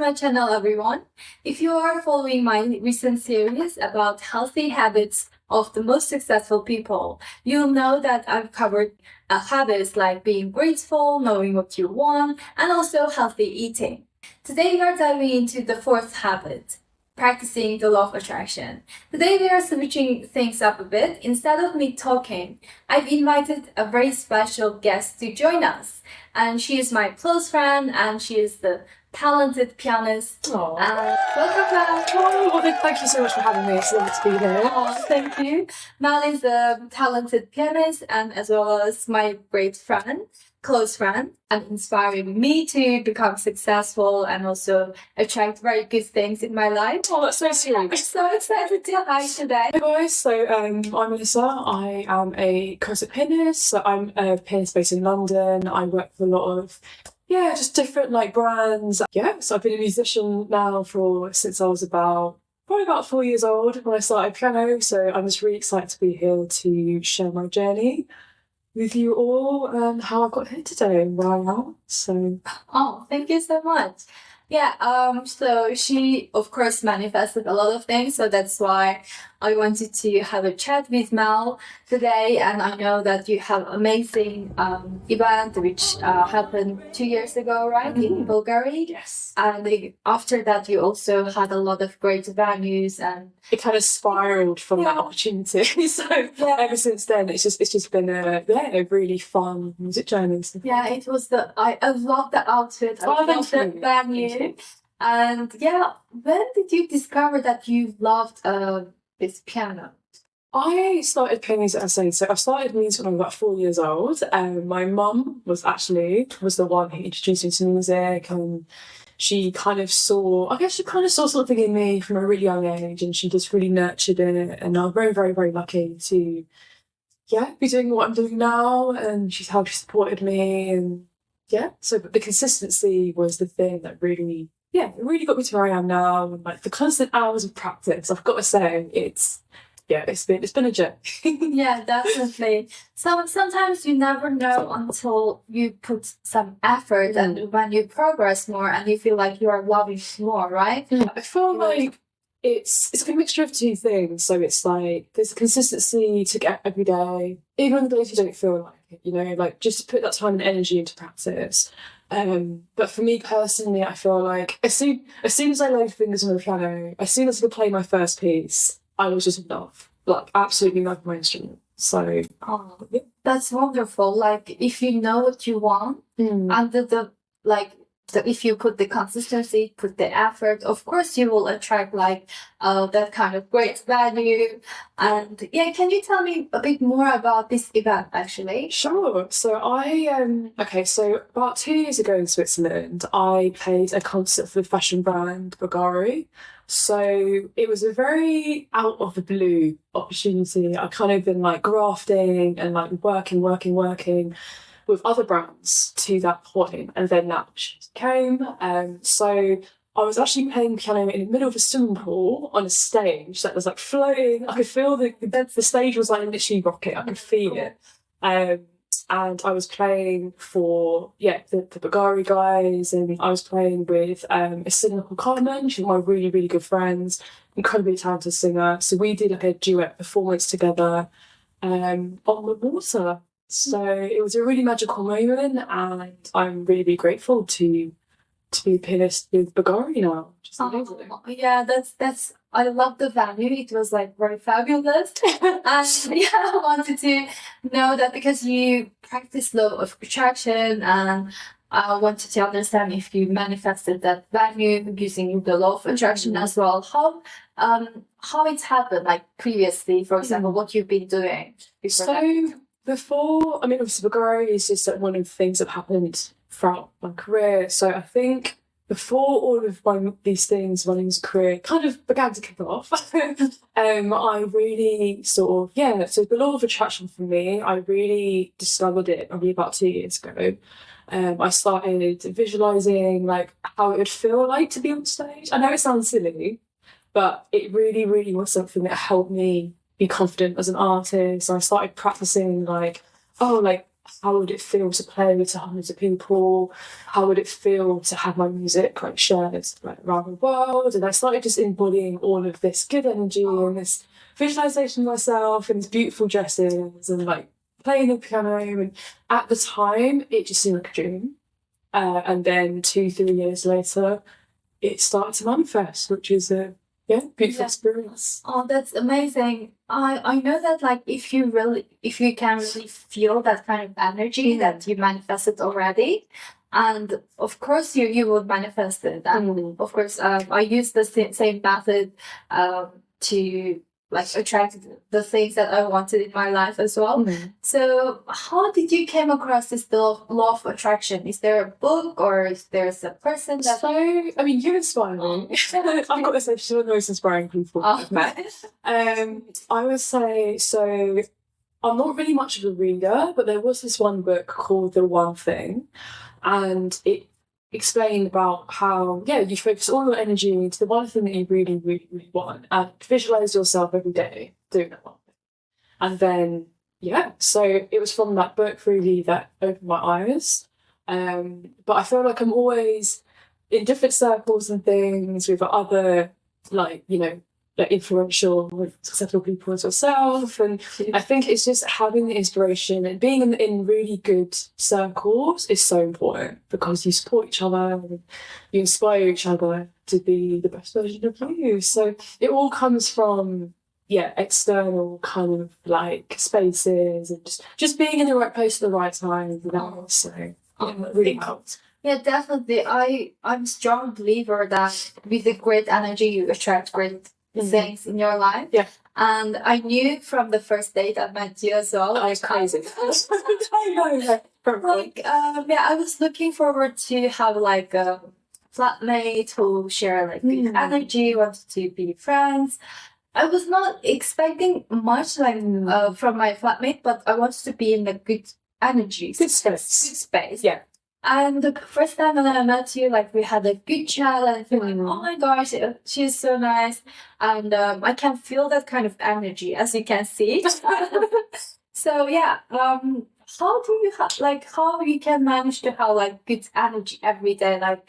my channel, everyone. If you are following my recent series about healthy habits of the most successful people, you'll know that I've covered habits like being grateful, knowing what you want, and also healthy eating. Today we are diving into the fourth habit, practicing the law of attraction. Today we are switching things up a bit. Instead of me talking, I've invited a very special guest to join us. And she is my close friend, and she is the talented pianist. Welcome back. Well, thank you so much for having me. It's lovely to be here. Thank you. Mal is a talented pianist and as well as my great friend, close friend, and inspiring me to become successful and also attract very good things in my life. Oh, that's so sweet. I'm so excited to have you today. Hey guys, so I'm Melissa. I am a concert pianist. So I'm a pianist based in London. I work with a lot of just different brands. So I've been a musician now since I was probably about 4 years old when I started piano. So I'm just really excited to be here to share my journey with you all and how I got here today and where I am. So thank you so much. So she of course manifested a lot of things, so that's why I wanted to have a chat with Mel today. And I know that you have amazing event which happened 2 years ago, right? In Bulgaria. yes, And after that you also had a lot of great venues, and it kind of spiraled from that opportunity. So ever since then, it's just been a really fun music journey. Yeah, it was I love the outfit. I love the venue. And when did you discover that you loved this piano? I started playing music, as I say, so I started music when I was about 4 years old. My mum was the one who introduced me to music, and she kind of saw something in me from a really young age, and she just really nurtured it. And I'm very, very, very lucky to be doing what I'm doing now, and she's how she supported me. And so the consistency was the thing that really it really got me to where I am now. And the constant hours of practice, I've got to say, it's been a journey. Yeah, definitely. So sometimes you never know until you put some effort and when you progress more and you feel like you are loving more, right? I feel like it's a mixture of two things. So it's there's a consistency to get every day, even on the days you don't feel like it, just to put that time and energy into practice. But for me personally, I feel like as soon as I laid fingers on the piano, as soon as I could play my first piece, I was just in love, absolutely love my instrument. So that's wonderful. If you know what you want, and if you put the consistency, put the effort, of course you will attract that kind of great value. And can you tell me a bit more about this event actually? Sure. So so about 2 years ago in Switzerland, I played a concert for the fashion brand Bulgari. So it was a very out of the blue opportunity. I kind of been grafting and working with other brands to that point, and then that came. So I was actually playing piano in the middle of a swimming pool on a stage that was floating. I could feel the stage was literally rocket. I could feel it. And I was playing for the Bulgari guys, and I was playing with a singer called Carmen. She's one of my really, really good friends, incredibly talented singer. So we did a duet performance together on the water. So it was a really magical moment, and I'm really, really grateful to be a pianist with Bulgari now. Just amazing. That's I love the venue. It was very fabulous. And I wanted to know that because you practice law of attraction, and I wanted to understand if you manifested that venue using the law of attraction as well. How it's happened, previously, for example, what you've been doing before, obviously Bulgari is just one of the things that happened throughout my career. So I think before all of these things running as a career kind of began to kick off, I really so the law of attraction for me, I really discovered it probably about 2 years ago. I started visualising how it would feel like to be on stage. I know it sounds silly, but it really, really was something that helped me be confident as an artist. I started practicing How would it feel to play to hundreds of people? How would it feel to have my music like shared like around the world? And I started just embodying all of this good energy and this visualization of myself in these beautiful dresses and like playing the piano. And at the time, it just seemed like a dream. And then 2-3 years later, it started to manifest, which is a beautiful experience. Oh, that's amazing. I know that like if you can really feel that kind of energy that you manifested already, and of course you would manifest it. And of course, I use the same method to like attract the things that I wanted in my life as well. So how did you came across this law of attraction? Is there a book or is there a person that... So, I mean, you inspire me. I've got to say, she's one of the most inspiring people I've met. I would say, so I'm not really much of a reader, but there was this one book called The One Thing, and it explained about how, you focus all your energy into the one thing that you really, really, really want and visualize yourself every day doing that one thing. And then, so it was from that book really that opened my eyes. But I feel like I'm always in different circles and things with other, like, like influential, successful people as yourself, and I think it's just having the inspiration and being in really good circles is so important because you support each other and you inspire each other to be the best version of you. So it all comes from external kind of like spaces and just being in the right place at the right time. So really helps. Yeah, definitely. I'm a strong believer that with the great energy you attract great things in your life. Yeah. And I knew from the first date I met you as well. It's crazy. I was looking forward to have like a flatmate who share like good energy, wanted to be friends. I was not expecting much like from my flatmate, but I wanted to be in a good energy, good space. Yeah. And the first time when I met you, like we had a good chat, and I feel like, oh my gosh, she's so nice, and I can feel that kind of energy, as you can see. So how you can manage to have like good energy every day, like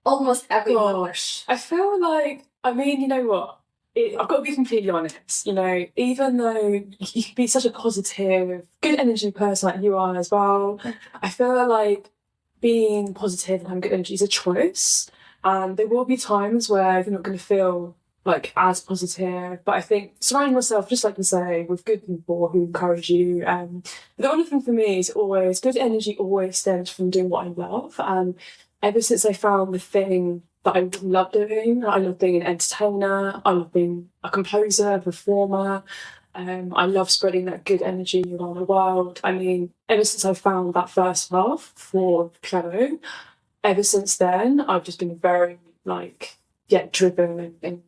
almost every Gosh, I feel like, I mean, you know what? I've got to be completely honest, even though you can be such a positive, good energy person like you are as well, I feel like being positive and having good energy is a choice. And there will be times where you're not going to feel like as positive, but I think surrounding yourself, just like you say, with good people who encourage you. The only thing for me is always, good energy always stems from doing what I love. And ever since I found the thing that I love doing, I love being an entertainer, I love being a composer, a performer, I love spreading that good energy around the world. I mean, ever since I found that first love for piano, ever since then, I've just been very, driven and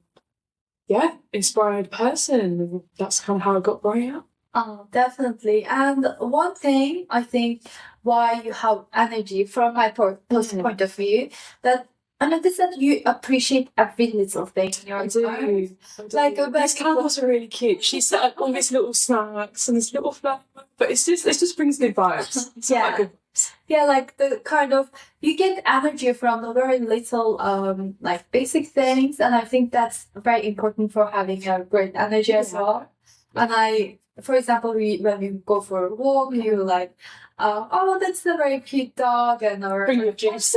inspired person. And that's kind of how I got where I am. Oh, definitely. And one thing I think why you have energy from my point of view, that I noticed that you appreciate every little thing in your life. Like these candles are really cute. She set up all these little snacks and this little flower, but it just brings good vibes. Like the kind of you get energy from the very little like basic things, and I think that's very important for having a great energy as well. And for example, when we go for a walk, you like, oh, that's a very cute dog, and or bring your juice.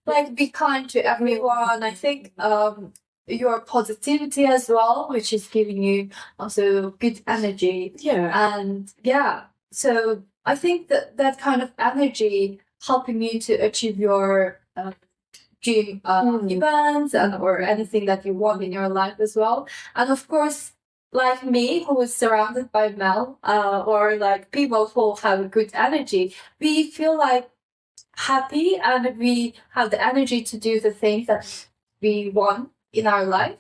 Like be kind to everyone. I think your positivity as well, which is giving you also good energy. And so I think that kind of energy helping you to achieve your dream events and or anything that you want in your life as well. And of course, like me, who is surrounded by Mel or like people who have good energy, we feel like happy and we have the energy to do the things that we want in our life.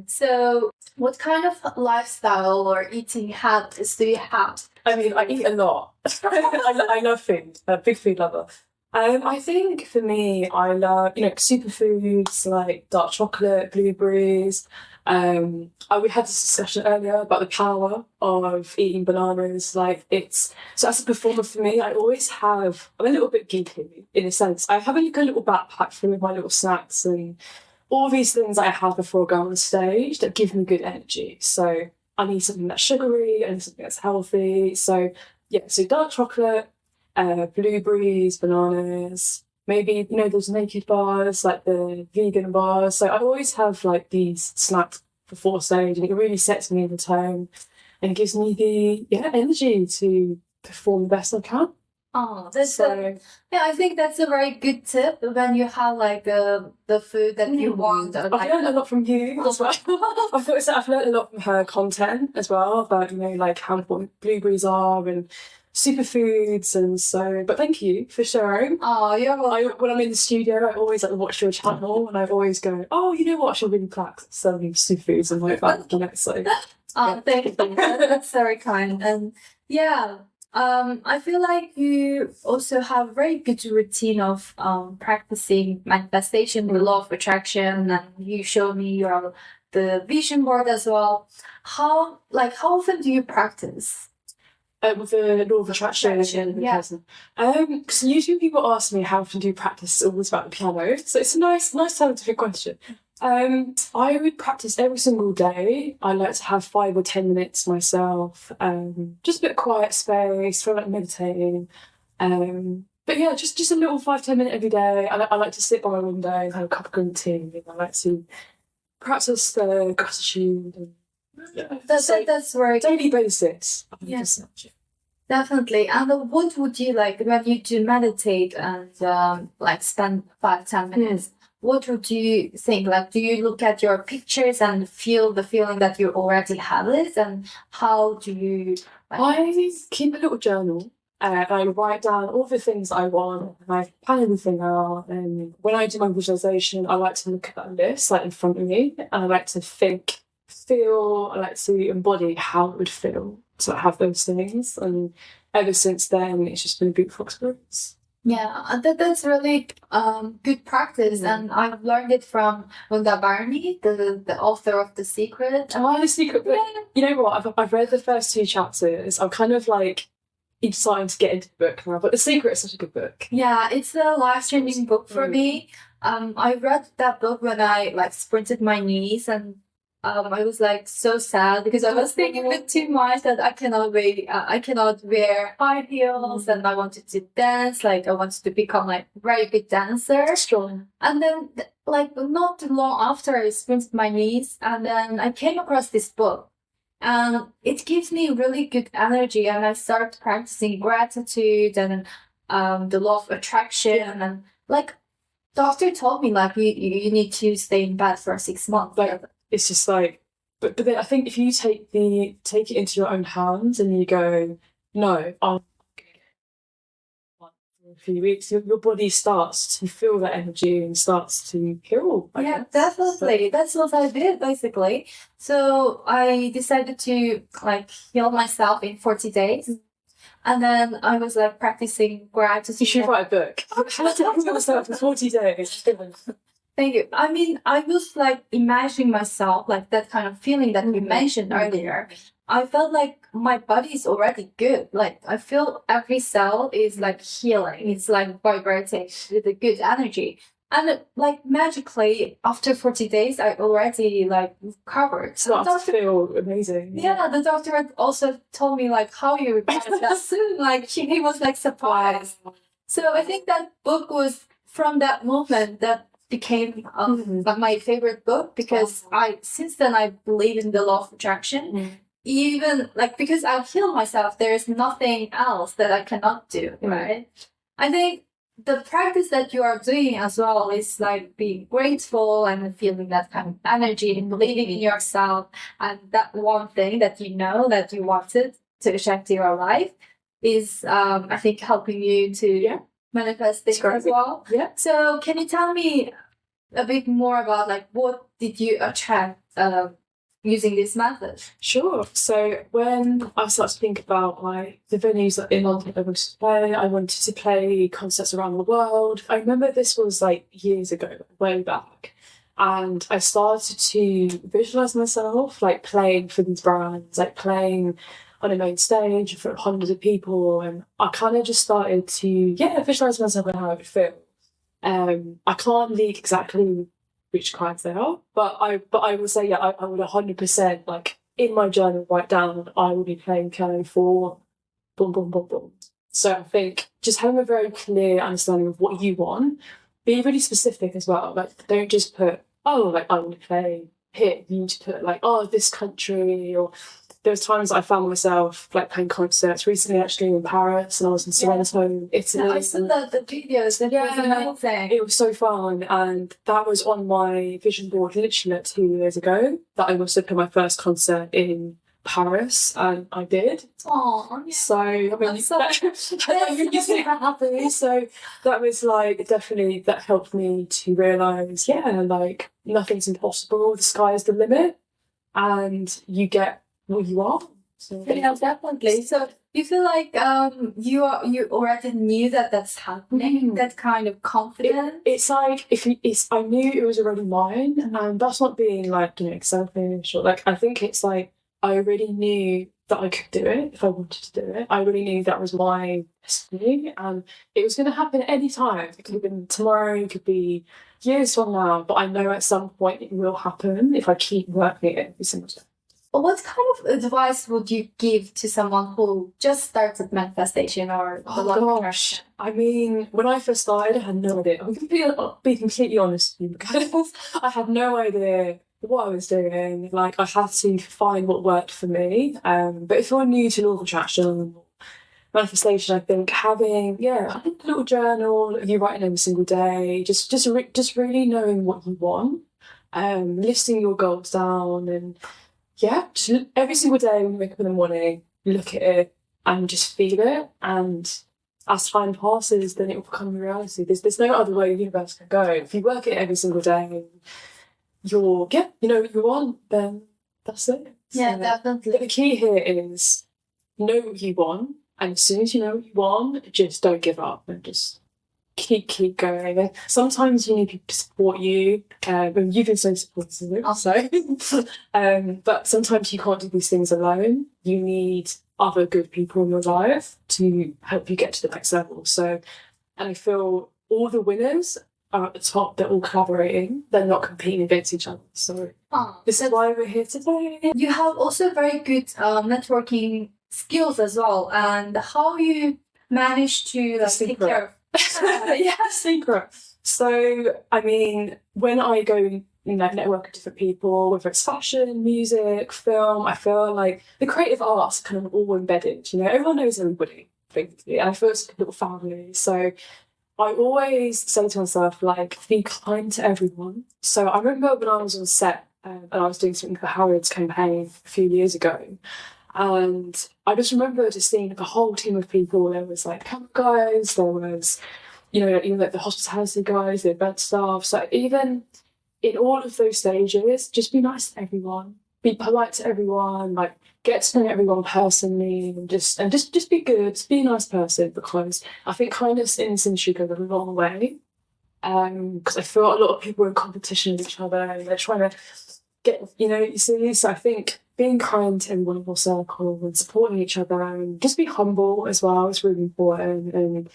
So what kind of lifestyle or eating habits do you have? I mean, I eat a lot. I love food. A big food lover. I think for me, I love, superfoods like dark chocolate, blueberries. We had this discussion earlier about the power of eating bananas. So as a performer for me, I'm a little bit geeky in a sense. I have a little backpack full of my little snacks and all these things I have before I go on stage that give me good energy. So I need something that's sugary, I need something that's healthy. So yeah, so dark chocolate, blueberries, bananas, maybe, those naked bars, like the vegan bars. So I always have like these snacks before stage and it really sets me in the tone and gives me the energy to perform the best I can. Oh, that's So yeah. I think that's a very good tip when you have like the food that you want. Or, I've like, learned a lot from you as well. I've learned a lot from her content as well about, like how important blueberries are and superfoods and so. But thank you for sharing. oh, you're welcome. When I'm in the studio, I always like watch your channel and I always go, oh, you know what? I should really practice selling superfoods and like that. So Oh, thank you. That's very kind. And yeah, I feel like you also have a very good routine of practicing manifestation, the law of attraction, and you show me your the vision board as well. How often do you practice? with the law of attraction, Yeah. because usually people ask me how often do you practice. It's always about the piano, so it's a nice scientific question. I would practice every single day. I like to have 5 or 10 minutes myself, just a bit of quiet space, feel like meditating. But yeah, just a little 5 10 minute every day. I like to sit by my window and have a cup of green tea. I like to practice the gratitude and That's very daily basis. Yes. Definitely. And what would you like when you do meditate and like spend 5 10 minutes? What would you think? Like, do you look at your pictures and feel the feeling that you already have it? And how do you? Like, I keep a little journal. I write down all the things I want, and I plan everything out. And when I do my visualization, I like to look at that list like in front of me, and I like to I like to embody how it would feel to have those things. And ever since then, it's just been a beautiful experience. yeah, that's really good practice, and I've learned it from Mukaddas, the author of The Secret. Oh, the secret book. Yeah. You know what? I've read the first 2 chapters. I'm kind of like starting to get into the book now, but The Secret is such a good book. Yeah, it's a life-changing book for me. I read that book when I like sprinted my knees and I was like so sad because I was thinking a bit too much that I cannot wear high heels and I wanted to dance, like I wanted to become like a very good dancer. Strong. And then like not too long after I sprinted my knees and then I came across this book and it gives me really good energy and I started practicing gratitude and the law of attraction and like doctor told me like you need to stay in bed for 6 months. Like it's just like, but then I think if you take it into your own hands and you go, no, I'm for a few weeks, your body starts to feel that energy and starts to heal. I Yeah, guess. definitely. That's what I did basically. So I decided to like heal myself in 40 days. And then I was like practicing gratitude. You should write a book. How to heal yourself for 40 days. Thank you. I mean, I was like imagining myself like that kind of feeling that you mentioned earlier. I felt like my body is already good. Like I feel every cell is like healing. It's like vibrating with a good energy. And like magically after 40 days, I already like recovered. So So I feel amazing. yeah, the doctor had also told me like how you recovered that soon. Like he was like surprised. So I think that book was from that moment that became like my favorite book because since then I believe in the law of attraction. Even like because I've healed myself, there is nothing else that I cannot do, right? I think the practice that you are doing as well is like being grateful and feeling that kind of energy and believing in yourself and that one thing that you know that you wanted to attract to your life is I think helping you to manifest things as well. Yeah. So can you tell me a bit more about like what did you attract using this method? Sure. So when I started to think about like the venues that in London I wanted to play, I wanted to play concerts around the world. I remember this was like years ago, way back. And I started to visualize myself like playing for these brands, like playing on a main stage for hundreds of people. And I kind of just started to, visualize myself and how it would feel. I can't leak exactly which clients they are, but I will say, I would 100% like in my journal write down I will be playing piano for boom, boom, boom, boom. So I think just having a very clear understanding of what you want, be really specific as well. Like don't just put, oh, like I want to play here. You need to put like, oh, this country. Or there's times I found myself like playing concerts recently, actually in Paris, and I was in Sorrento, Italy. Yeah, I saw the videos. It was amazing. It was so fun, and that was on my vision board literally like 2 years ago. That I also put my first concert in Paris, and I did. Oh, yeah. So I mean, that made me so happy. So that was like definitely that helped me to realise, like nothing's impossible. The sky is the limit, and you get what you are. So yeah, definitely. So you feel like you already knew that that's happening. That kind of confidence. It's like I knew it was already mine, and that's not being like selfish or like. I think it's like I already knew that I could do it if I wanted to do it. I already knew that was my destiny, and it was going to happen at any time. It could have been tomorrow. It could be years from now. But I know at some point it will happen if I keep working it every single day. What kind of advice would you give to someone who just started manifestation or the law of attraction? I mean, when I first started, I had no idea. I'm going to be completely honest with you because I had no idea what I was doing. Like, I had to find what worked for me. But if you're new to law of attraction, manifestation, I think having a little journal, you writing every single day, just really knowing what you want, listing your goals down, and just every single day when you wake up in the morning, look at it and just feel it. And as time passes, then it will become a reality. There's no other way the universe can go. If you work it every single day, you know what you want, then that's it. Yeah, definitely. The key here is know what you want, and as soon as you know what you want, just don't give up and just keep going. And sometimes you need people to support you. And you've been so supportive, but sometimes you can't do these things alone. You need other good people in your life to help you get to the next level. So, and I feel all the winners are at the top. They're all collaborating. They're not competing against each other. So this is why we're here today. You have also very good networking skills as well, and how you manage to take care of. Secret. So, I mean, when I go, network with different people, whether it's fashion, music, film, I feel like the creative arts are kind of all embedded. Everyone knows everybody, basically, and I feel it's like a little family. So, I always say to myself, like, be kind to everyone. So, I remember when I was on set and I was doing something for Howard's campaign a few years ago. And I just remember just seeing like a whole team of people. There was like camera guys, there was, even like the hospitality guys, the event staff. So even in all of those stages, just be nice to everyone, be polite to everyone, like get to know everyone personally, and just be good, just be a nice person, because I think kindness in this industry goes a long way. Because I feel a lot of people are in competition with each other and they're trying to get, you see. So I think being kind to everyone in your circle and supporting each other, and just be humble as well is really important. And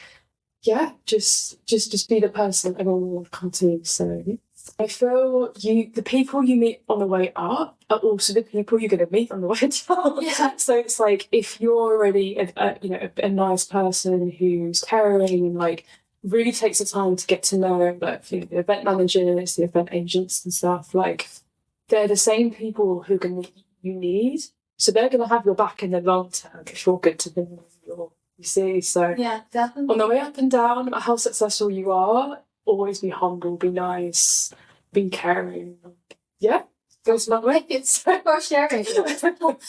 just be the person everyone will come to. So I feel the people you meet on the way up are also the people you're going to meet on the way down. Yeah. So it's like if you're already a nice person who's caring and like really takes the time to get to know like the event managers, the event agents and stuff, like they're the same people who you need. So they're going to have your back in the long term if you're good to them. You see, so definitely. On the way up and down, no matter how successful you are, always be humble, be nice, be caring. Goes a long way. Thank you so for sharing.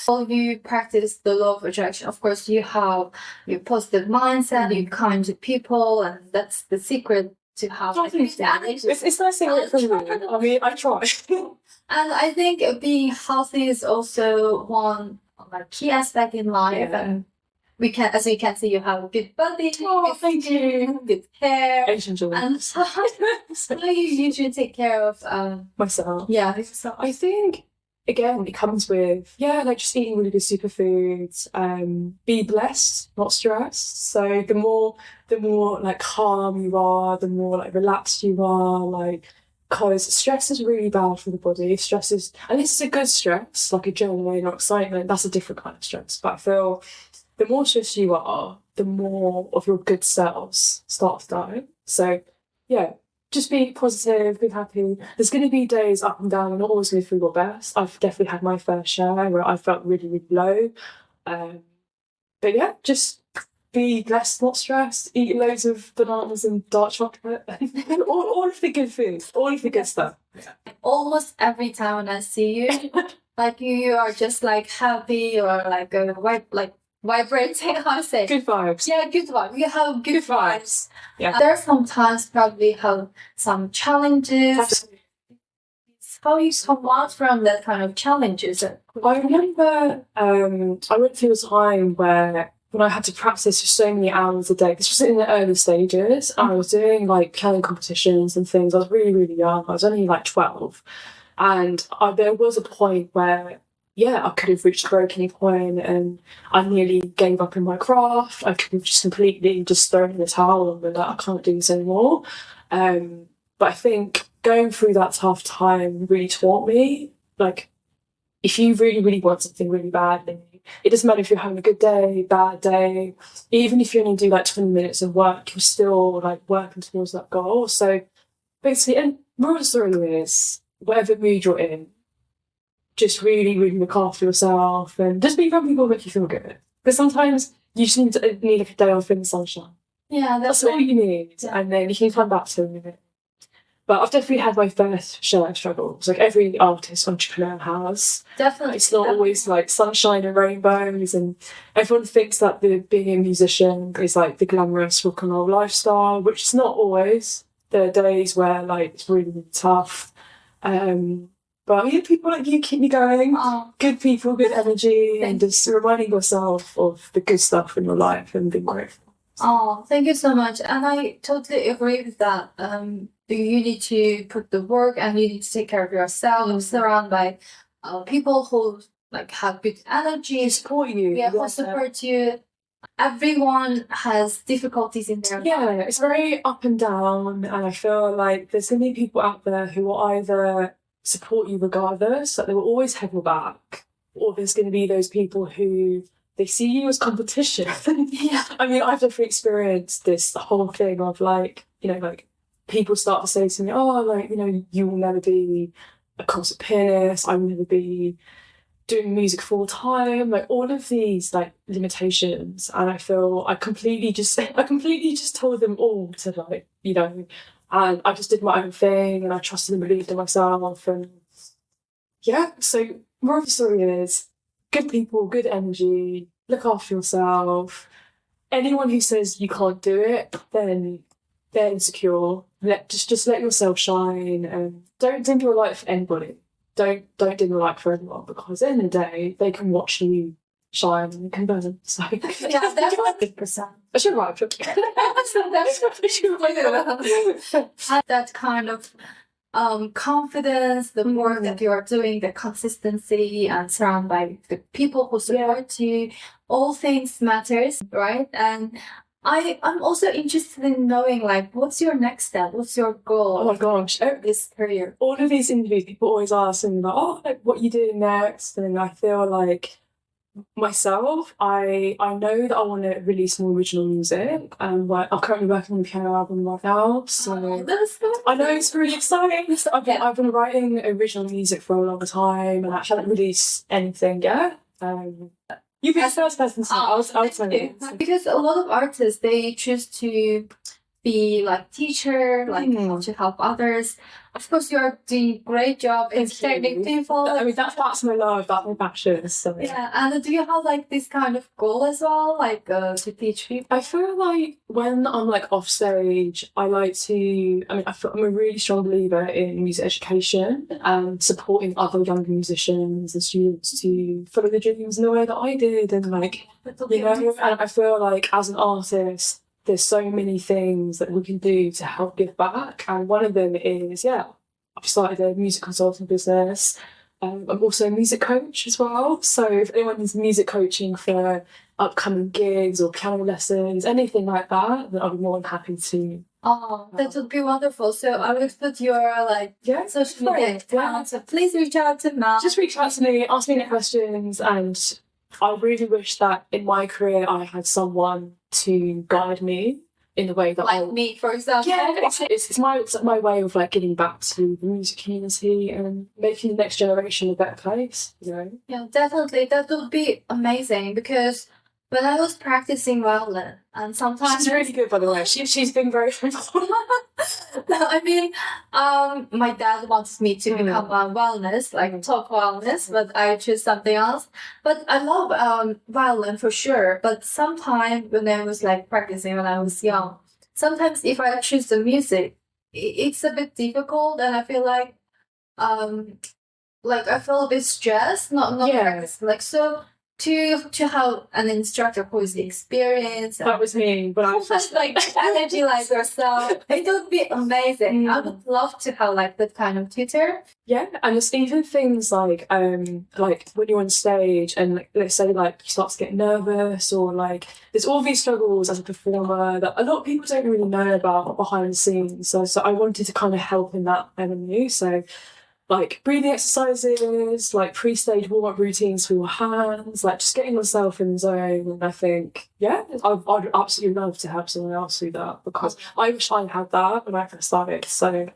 Well, you practice the law of attraction. Of course, you have your positive mindset, you're kind to people, and that's the secret to have I think it's nice to hear it from you. I mean, I try. And I think being healthy is also one like key aspect in life. Yeah. And we can, as you can see, you have a good body, Oh, good thank you. good hair. Asian joy. And how do you usually take care of Myself. yeah, I think again it comes with like just eating really good superfoods. Be blessed, not stressed. So the more like calm you are, the more like relaxed you are, like because stress is really bad for the body. Stress is, and this is a good stress, like adrenaline or excitement. That's a different kind of stress. But I feel the more stressed you are, the more of your good cells start to die. So yeah, just be positive, be happy. There's going to be days up and down. You're not always going to feel your best. I've definitely had my fair share where I felt really, really low. But yeah, just be blessed, not stressed. Eat loads of bananas and dark chocolate. all of the good food, all of the good stuff. almost every time when I see you, like you are just like happy or like vibrating. How to say? Good vibes. Yeah, good vibes. You have good vibes. Yeah. There are sometimes probably have some challenges. Absolutely. How you come out from that kind of challenges? I remember I went through a time where when I had to practice for so many hours a day. This was in the early stages. I was doing like piano competitions and things. I was really, really young. I was only like 12. And there was a point where, I could have reached a breaking point and I nearly gave up in my craft. I could have just completely just thrown in the towel and been like, I can't do this anymore. But I think going through that tough time really taught me, like, if you really, really want something really badly, it doesn't matter if you're having a good day, bad day, even if you only do like 20 minutes of work, you're still like working towards that goal. So basically, and moral of the story is, whatever mood you're in, just really, really look after yourself and just be around people that make you feel good. Because sometimes you just need like a day off in the sunshine. Yeah, That's all you need. Yeah. And then you can come back to it. But I've definitely had my first share of struggles, like every artist, entrepreneur has. Definitely. It's not always like sunshine and rainbows, and everyone thinks that being a musician is like the glamorous rock and roll lifestyle, which is not always. There are days where like it's really, really tough. But people like you keep me going. Good people, good energy, and just reminding yourself of the good stuff in your life and being grateful. Oh, thank you so much. And I totally agree with that. You need to put the work and you need to take care of yourself, surround by people who like have good energy, support you. Yeah, who support you. Everyone has difficulties in their life. It's very up and down, and I feel like there's going to be people out there who will either support you regardless, like they will always have your back, or there's going to be those people who they see you as competition. Yeah. I mean, I've definitely experienced this whole thing of like, like people start to say to me, oh, like, you will never be a concert pianist, I will never be doing music full time, like all of these like limitations. And I feel I completely just told them all to like, and I just did my own thing and I trusted and believed in myself. And so more of the story is good people, good energy, look after yourself. Anyone who says you can't do it, then they're insecure. Just let yourself shine and don't dim your light for anybody. Don't dim your light for anyone, because at the end of the day, they can watch you shine and you can burn. So yeah, that's 100%. I should write it. That kind of confidence, the work that you are doing, the consistency, and surrounded by the people who support you, all things matters, right? And I'm also interested in knowing, like, what's your next step? What's your goal? Oh my gosh, this career. All of these interviews, people always ask me like, oh, like, what are you doing next? And I feel like myself, I know that I want to release more original music, and I'm currently working on a piano album right now. So I know it's really exciting. I've been writing original music for a long time, and I haven't released anything yet. You've been the first person to say. I'll tell you. Because a lot of artists, they choose to be like teacher, like how to help others. Of course, you're doing a great job in entertaining people. I mean, that's my love, that's my passion. So Yeah, and do you have like this kind of goal as well, like to teach people? I feel like when I'm like off stage, I like to. I mean, I'm a really strong believer in music education and supporting other younger musicians and students to follow their dreams in the way that I did, and like and I feel like as an artist, there's so many things that we can do to help give back, and one of them is I've started a music consulting business. I'm also a music coach as well, so if anyone needs music coaching for upcoming gigs or piano lessons, anything like that, then I'll be more than happy to. Oh, that would be wonderful. So I will put your social media account. So please reach out to Mel. Just reach out to me, ask me any questions, and I really wish that in my career I had someone to guide me in the way that like me, for example. Yeah, it's my way of like giving back to the music community and making the next generation a better place, you know? Yeah, definitely. That would be amazing because when I was practicing violin, and sometimes she's really good, by the way. She's been very helpful. I mean, my dad wanted me to become a violinist, like top violinist, but I chose something else. But I love violin for sure. But sometimes when I was like practicing when I was young, sometimes if I choose the music, it's a bit difficult, and I feel like I feel a bit stressed, not practicing. Like so. To have an instructor who is experienced. That was me, but I was just like energy like yourself. It would be amazing. I would love to have like that kind of tutor. Yeah, and it's even things like when you're on stage and like, let's say like you start to get nervous, or like there's all these struggles as a performer that a lot of people don't really know about behind the scenes. So I wanted to kind of help in that avenue. So like breathing exercises, like pre-stage warm-up routines for your hands, like just getting yourself in the zone. And I think, I'd absolutely love to help someone else do that, because I wish I had that when I first started. So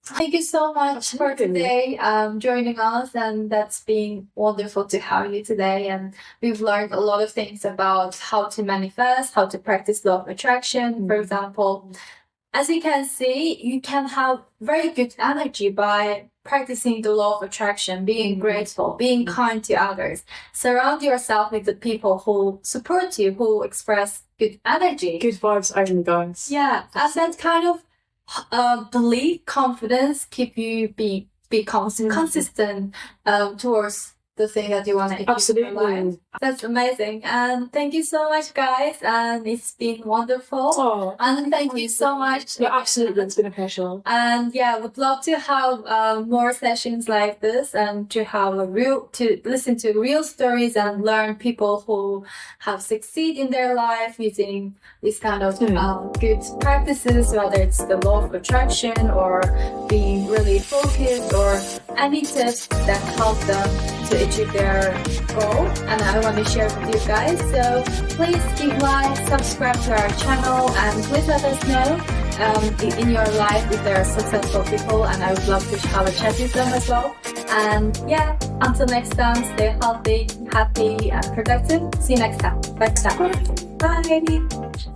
thank you so much for today joining us, and that's been wonderful to have you today. And we've learned a lot of things about how to manifest, how to practice law of attraction, for example. As you can see, you can have very good energy by practicing the law of attraction, being grateful, being kind to others. Surround yourself with the people who support you, who express good energy. Good vibes only, guys. Yeah, and that kind of belief, confidence keep you be consistent towards the thing that you want to achieve. Absolutely. In your life. That's amazing. And thank you so much, guys. And it's been wonderful. Oh, and thank you so much. Yeah, absolutely. It's been a pleasure. And would love to have more sessions like this, and to have to listen to real stories and learn people who have succeeded in their life using these kind of good practices, whether it's the law of attraction or being really focused, or any tips that help them to achieve their goal. And I want to share with you guys. So please give like, subscribe to our channel, and please let us know in your life if there are successful people, and I would love to have a chat with them as well. And until next time, stay healthy, happy, and productive. See you next time. Bye. Bye.